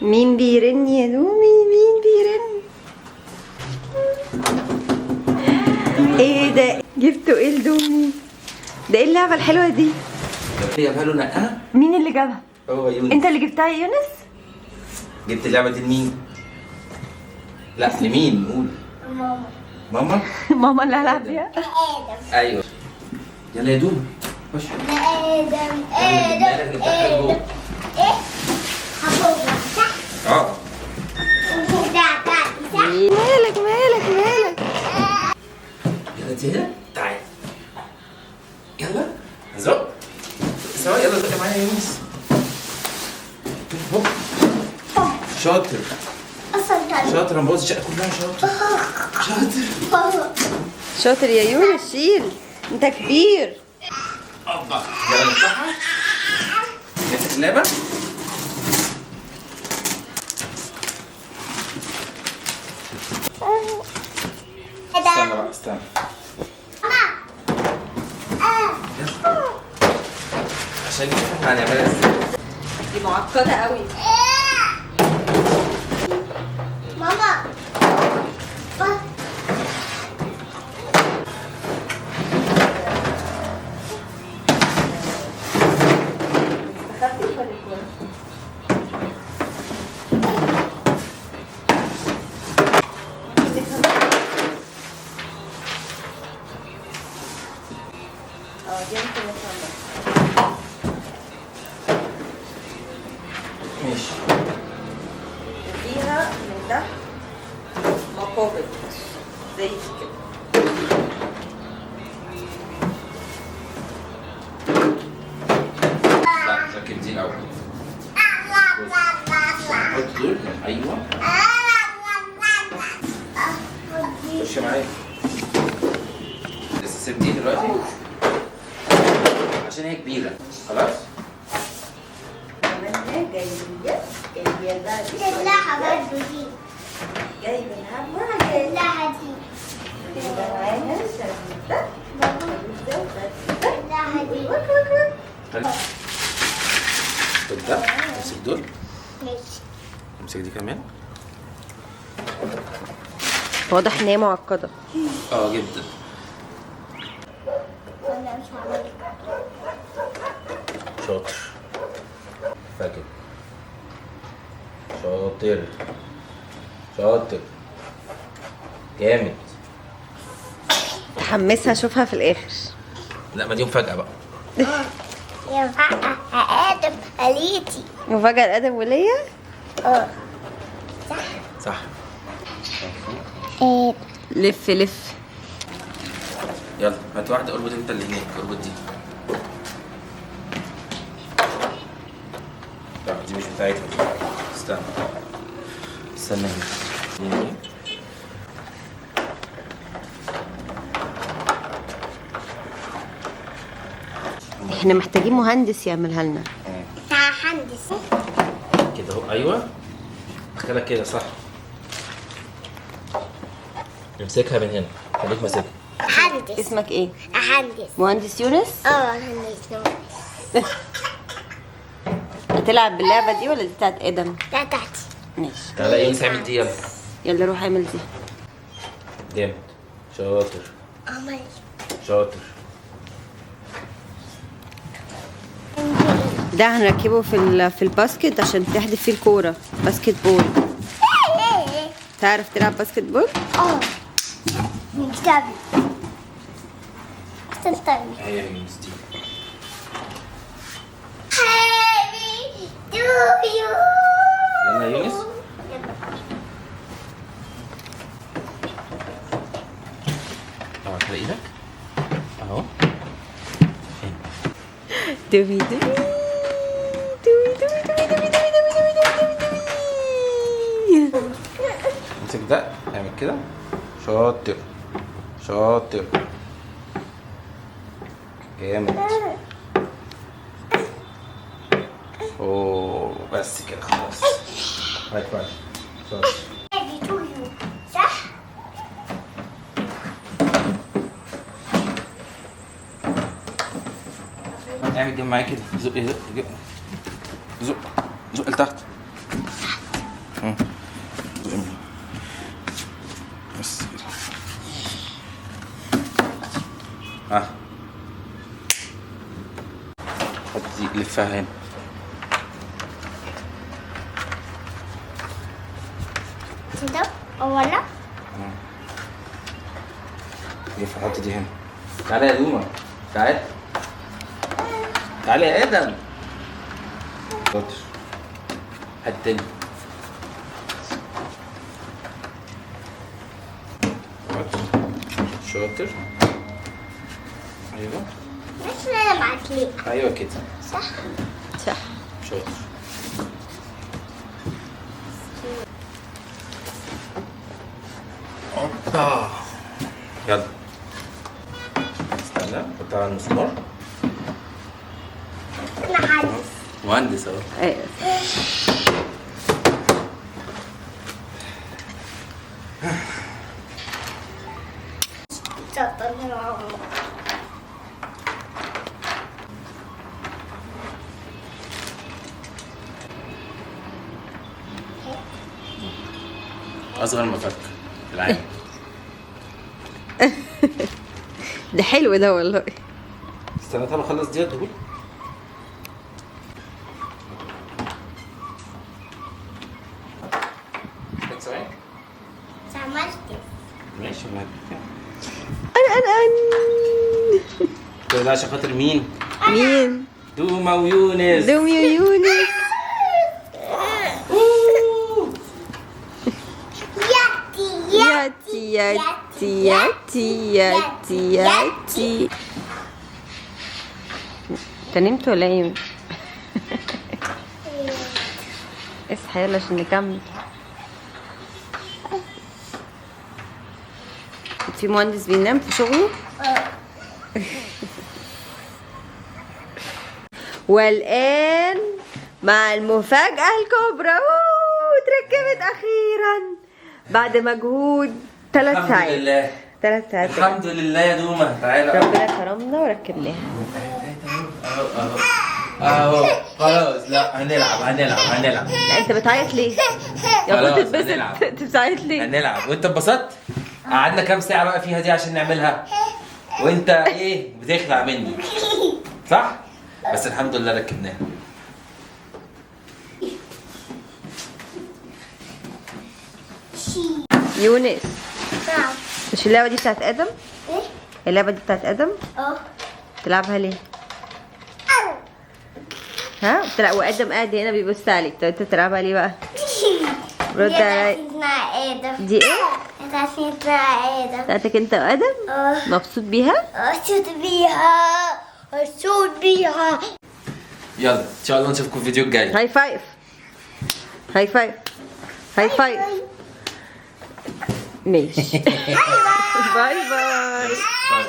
مين بيرن يا دومي؟ مين بيرن؟ ايه ده؟ جبتوا ايه لدومي؟ ده ايه اللعبة الحلوة دي؟ هي جابها له نقها؟ مين اللي جابها؟ هو يونس. انت اللي جبتها يا يونس؟ جبت اللعبة دي لمين؟ لا لمين؟ قول. ماما. ماما؟ ماما اللي هلعب بيها. آدم. ايوه. يلا يا دوم خش. آدم. آدم. آدم. إيه؟ حبوبة صح؟ اه. صح؟ مالك مالك مالك؟ يلا انت هنا تعالي. يلا زق سوا. يلا زق معايا يا يونس. هوب. شاطر أصلا شاطر. انا بوظ الشقة كلها. شاطر شاطر. شاطر يا يونس، شيل انت كبير. اوبا. يلا نفتحها. نفتح اللعبة. استنى بقى استنى. عشان نشوف احنا هنعملها ازاي. دي معقدة قوي. ماما. ماشي. وفيها من تحت مقابض زي كده. لا ركب دي الاول. حط دول. ايوه خش معايا. لسه سيب دي دلوقتي عشان هي كبيرة. خلاص. عملنا جايبة بقى دي تطلعها برضه دي. جايبة لها معجن. تطلعها دي. جايبة معاها شريطة. تطلعها دي. خد ده. امسك دول. ماشي. امسك دي كمان. واضح ان هي معقدة. اه جدا. أنا مش هعملها. شاطر. فاكر. شاطر شاطر جامد. تحمسها اشوفها في الاخر. لا ما دي مفاجأة بقى. ينفع آدم قاليتي. مفاجأة لآدم وليا. صح. لف لف. يلا هات واحدة. اربط انت اللي هناك. اربط دي. لا دي مش بتاعتها. استنى استنى هنا. احنا محتاجين مهندس يعملها لنا. هندس. كده اهو. ايوه دخلها كده صح. امسكها من هنا. خليك ماسكها. هندس. اسمك ايه؟ هندس. مهندس يونس. هندس. هتلعب باللعبة دي ولا دي بتاعت آدم؟ لا تحتي. ماشي. تعالى يونس اعمل دي. يلا يلا روح اعمل دي. جامد. شاطر عمل. شاطر. ده هنركبه في الباسكت عشان تحدف فيه الكورة. باسكت بول. تعرف تلعب باسكت بول؟ من كتابي. تنتمي. هي يونس دي. Happy to you. يلا يا يونس. اه على ايدك اهو. دوبي دوبي دوبي دوبي دوبي دوبي دوبي دوبي. امسك ده. اعمل كده. شاطر شاطر جامد. اوه بس كده خلاص. هاي فايف. شاطر. Happy to you. صح؟ اعمل جنب معايا كده. زق زق زق زق لتحت. بس كده. ها حط دي لفها هنا. كده ولا لف حط دي هنا. تعالى يا دوما، تعالى تعالى يا ادم. شاطر. هات تاني. شاطر. ايوه مش انا معاك ليه ايوه كده. صح صح. شاطر. اوبا يلا استنى حطها على المسمار. انا عارف مهندس اهو. ايوه. شاطر معاهم اصغر مفك في العالم. ده حلو ده والله. استنى طب اخلص دي دول. عملت ماشي ما انا كل ده عشان خاطر مين؟ مين؟ دوما ويونس. دومي ويونس. ياتي ياتي ياتي ياتي ياتي. انت نمت ولا ايه؟ اصحى يلا عشان نكمل. في مهندس بينام في شغله. والآن مع المفاجأة الكبرى. اتركبت أخيرا بعد مجهود 3 الحمد ساعات. لله 3 ساعات. الحمد لله يا دوما. تعالى ربنا كرمنا وركبناها. اهو اهو اهو خلاص. لا هنلعب. لا انت بتعيط ليه؟ يا خلاص، كنت هنلعب. تتبسط. انت بتعيط ليه؟ هنلعب وانت اتبسطت. قعدنا كام ساعة بقى فيها دي عشان نعملها وانت ايه بتخلع مني صح؟ بس الحمد لله ركبناها. يونس، نعم مش اللعبة دي بتاعت آدم؟ ايه اللعبة دي بتاعت آدم؟ اه تلعبها ليه؟ ها؟ بتلعب وآدم قاعد هنا بيبص عليك. طب انت بتلعبها ليه بقى؟ رد علي. اسمها ادم دي ايه؟ اسمها ادم بتاعتك انت وآدم؟ مبسوط بيها؟ اشوت بيها يلا ان شاء الله نشوفكم في الفيديو الجاي. هاي فايف. هاي فايف. هاي فايف. ماشي. باي باي. طيب.